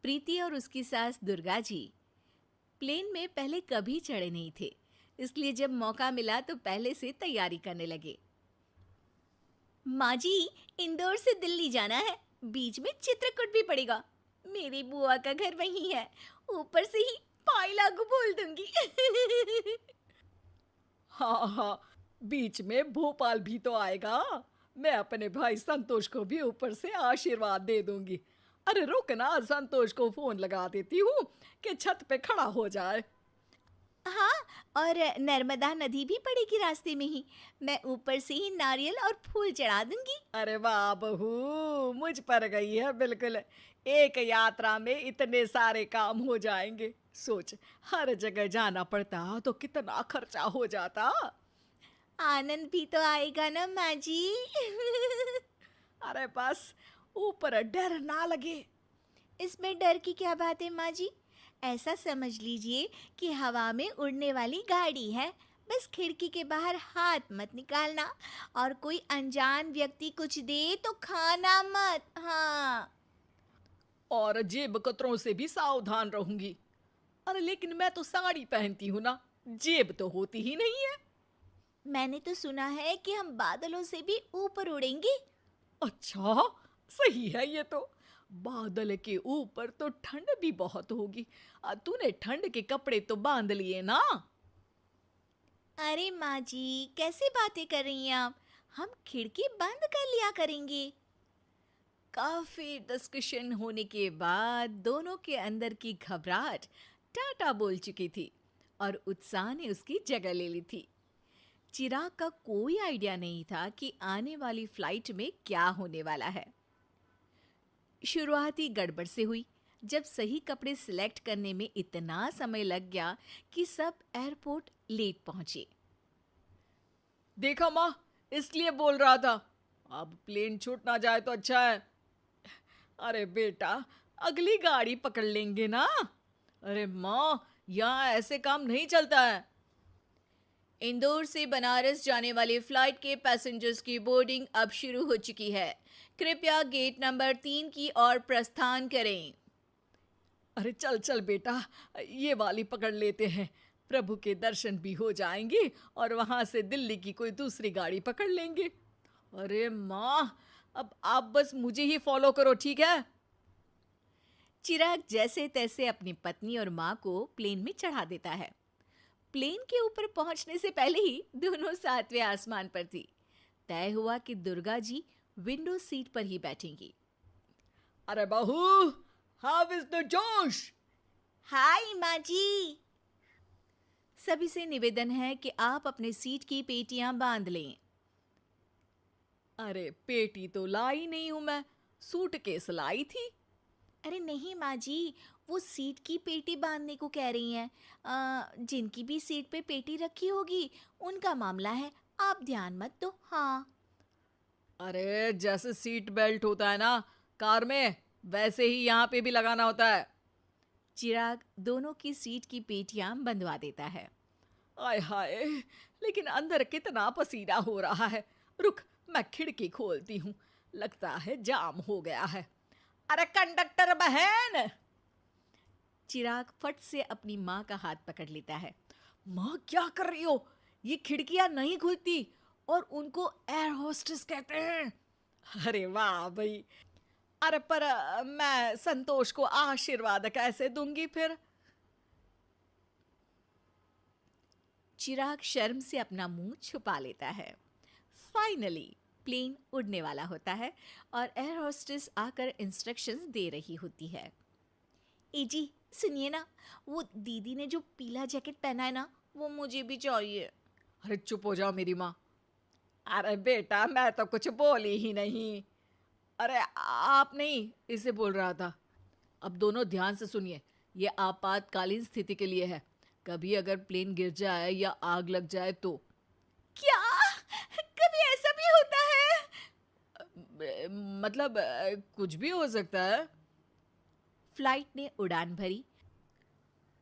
प्रीति और उसकी सास दुर्गा जी प्लेन में पहले कभी चढ़े नहीं थे, इसलिए जब मौका मिला तो पहले से तैयारी करने लगे। माँ जी, इंदौर से दिल्ली जाना है, बीच में चित्रकूट भी पड़ेगा। मेरी बुआ का घर वहीं है, ऊपर से ही पाई लागू बोल दूंगी। हाँ हाँ, बीच में भोपाल भी तो आएगा। मैं अपने भाई संतोष को भी ऊपर से आशीर्वाद दे दूंगी। अरे रुक ना, संतोष को फोन लगा देती हूँ कि छत पे खड़ा हो जाए। हाँ, और नर्मदा नदी भी पड़ेगी रास्ते में ही, मैं ऊपर से ही नारियल और फूल चढ़ा दूंगी। अरे वाह बहू, मुझ पर गई है बिल्कुल। एक यात्रा में इतने सारे काम हो जाएंगे। सोच, हर जगह जाना पड़ता तो कितना खर्चा हो जाता। आनंद भी तो आएगा ना माँ जी। अरे बस ऊपर डर ना लगे। इसमें डर की क्या बात है माँ जी? ऐसा समझ लीजिए कि हवा में उड़ने वाली गाड़ी है, बस खिड़की के बाहर हाथ मत निकालना, और कोई अनजान व्यक्ति कुछ दे तो खाना मत। हाँ। और जेब कतरों से भी सावधान रहूंगी। अरे लेकिन मैं तो साड़ी पहनती हूँ ना, जेब तो होती ही नहीं है। मैंने तो सुना है कि हम बादलों से भी ऊपर उड़ेंगे। अच्छा, सही है ये तो। बादल के ऊपर तो ठंड भी बहुत होगी। तूने ठंड के कपड़े तो बांध लिए ना? अरे माँ जी, कैसी बातें कर रही हैं आप? हम खिड़की बंद कर लिया करेंगे। काफी डिस्कशन होने के बाद दोनों के अंदर की घबराहट टाटा बोल चुकी थी और उत्साह ने उसकी जगह ले ली थी। चिराग का कोई आइडिया नहीं था कि आने वाली फ्लाइट में क्या होने वाला है। शुरुआती गड़बड़ से हुई, जब सही कपड़े सिलेक्ट करने में इतना समय लग गया कि सब एयरपोर्ट लेट पहुंचे। देखा माँ, इसलिए बोल रहा था। अब प्लेन छूट ना जाए तो अच्छा है। अरे बेटा, अगली गाड़ी पकड़ लेंगे ना। अरे माँ, यहाँ ऐसे काम नहीं चलता है। इंदौर से बनारस जाने वाली फ्लाइट के पैसेंजर्स की बोर्डिंग अब शुरू हो चुकी है। कृपया गेट नंबर 3 की ओर प्रस्थान करें। अरे चल चल बेटा, ये वाली पकड़ लेते हैं। प्रभु के दर्शन भी हो जाएंगे और वहां से दिल्ली की कोई दूसरी गाड़ी पकड़ लेंगे। अरे माँ, अब आप बस मुझे ही फॉलो करो, ठीक है? चिराग जैसे तैसे अपनी पत्नी और माँ को प्लेन में चढ़ा देता है। प्लेन के ऊपर पहुंचने से पहले ही दोनों सातवें आसमान पर थी। तय हुआ कि दुर्गा जी विंडो सीट पर ही बैठेंगी। अरे बहू, हाउ इज द जोश? हाय माँ जी। सभी से निवेदन है कि आप अपने सीट की पेटियां बांध लें। अरे पेटी तो लाई नहीं हूं मैं, सूटकेस लाई थी। अरे नहीं माँ जी, वो सीट की पेटी बांधने को कह रही हैं। जिनकी भी सीट पे पेटी रखी होगी उनका मामला है, आप ध्यान मत दो। हाँ। अरे जैसे सीट बेल्ट होता है ना कार में, वैसे ही यहाँ पे भी लगाना होता है। चिराग दोनों की सीट की पेटियां बंधवा देता है। आय हाय, लेकिन अंदर कितना पसीना हो रहा है। रुक, मैं खिड़की खोलती हूँ, लगता है जाम हो गया है। अरे कंडक्टर बहन! चिराग फट से अपनी माँ का हाथ पकड़ लेता है। माँ क्या कर रही हो? ये खिड़कियां नहीं खुलती और उनको एयर होस्टेस कहते हैं। अरे वाह भाई। अरे पर मैं संतोष को आशीर्वाद कैसे दूंगी फिर? चिराग शर्म से अपना मुंह छुपा लेता है। फाइनली प्लेन उड़ने वाला होता है और एयर होस्टेस आकर इंस्ट्रक्शंस दे रही होती है। ए जी, सुनिए ना, वो दीदी ने जो पीला जैकेट पहना है ना, वो मुझे भी चाहिए। अरे चुप हो जाओ मेरी माँ। अरे बेटा, मैं तो कुछ बोली ही नहीं। अरे आप नहीं, इसे बोल रहा था। अब दोनों ध्यान से सुनिए, ये आपातकालीन स्थिति के लिए है। कभी अगर प्लेन गिर जाए या आग लग जाए तो। क्या? कभी ऐसा भी होता है? मतलब कुछ भी हो सकता है। फ्लाइट ने उड़ान भरी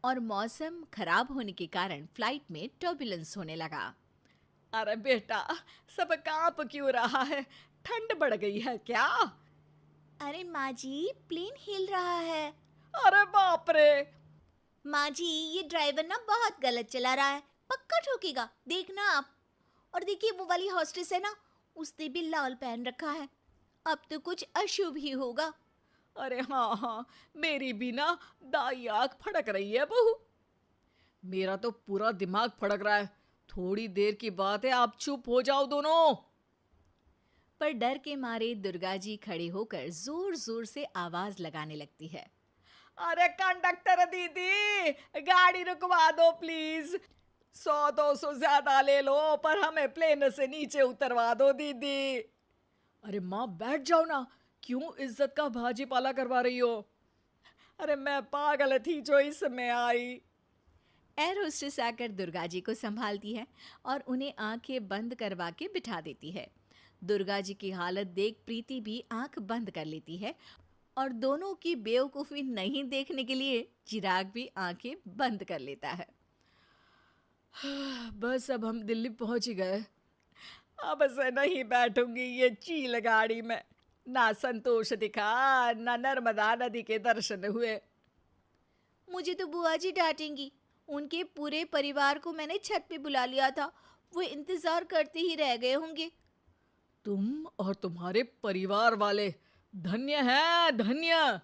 और मौसम खराब होने के कारण फ्लाइट में टर्बुलेंस होने लगा। अरे बेटा, सब कांप क्यों रहा है? ठंड बढ़ गई है क्या? अरे माँ जी, प्लेन हिल रहा है। अरे बाप रे! माँ जी, ये ड्राइवर ना बहुत गलत चला रहा है, पक्का ठोकेगा, देखना आप। और देखिए वो वाली हॉस्टेस है ना, उसने भी लाल पहन रखा है, अब तो कुछ अशुभ ही होगा। अरे हाँ हाँ, मेरी भी ना दाई आंख फड़क रही है बहू। मेरा तो पूरा दिमाग फड़क रहा है। थोड़ी देर की बात है, आप चुप हो जाओ दोनों। पर डर के मारे दुर्गा जी खड़े होकर जोर जोर से आवाज लगाने लगती है। अरे कंडक्टर दीदी, गाड़ी रुकवा दो प्लीज। 100-200 ज्यादा ले लो, पर हमें प्लेन से नीचे उतरवा दो दीदी। अरे माँ बैठ जाओ ना, क्यों इज्जत का भाजीपाला करवा रही हो? अरे मैं पागल थी जो इसमें आई। एयर होस्टेस आकर दुर्गा जी को संभालती है और उन्हें आंखें बंद करवा के बिठा देती है। दुर्गा जी की हालत देख प्रीति भी आंख बंद कर लेती है और दोनों की बेवकूफ़ी नहीं देखने के लिए चिराग भी आंखें बंद कर लेता है। बस अब हम दिल्ली पहुंच ही गए। अब से नहीं बैठूंगी ये चील गाड़ी में। ना संतोष दिखा, ना नर्मदा नदी के दर्शन हुए। मुझे तो बुआ जी डांटेंगी, उनके पूरे परिवार को मैंने छत पे बुला लिया था, वो इंतजार करते ही रह गए होंगे। तुम और तुम्हारे परिवार वाले धन्य हैं, धन्य।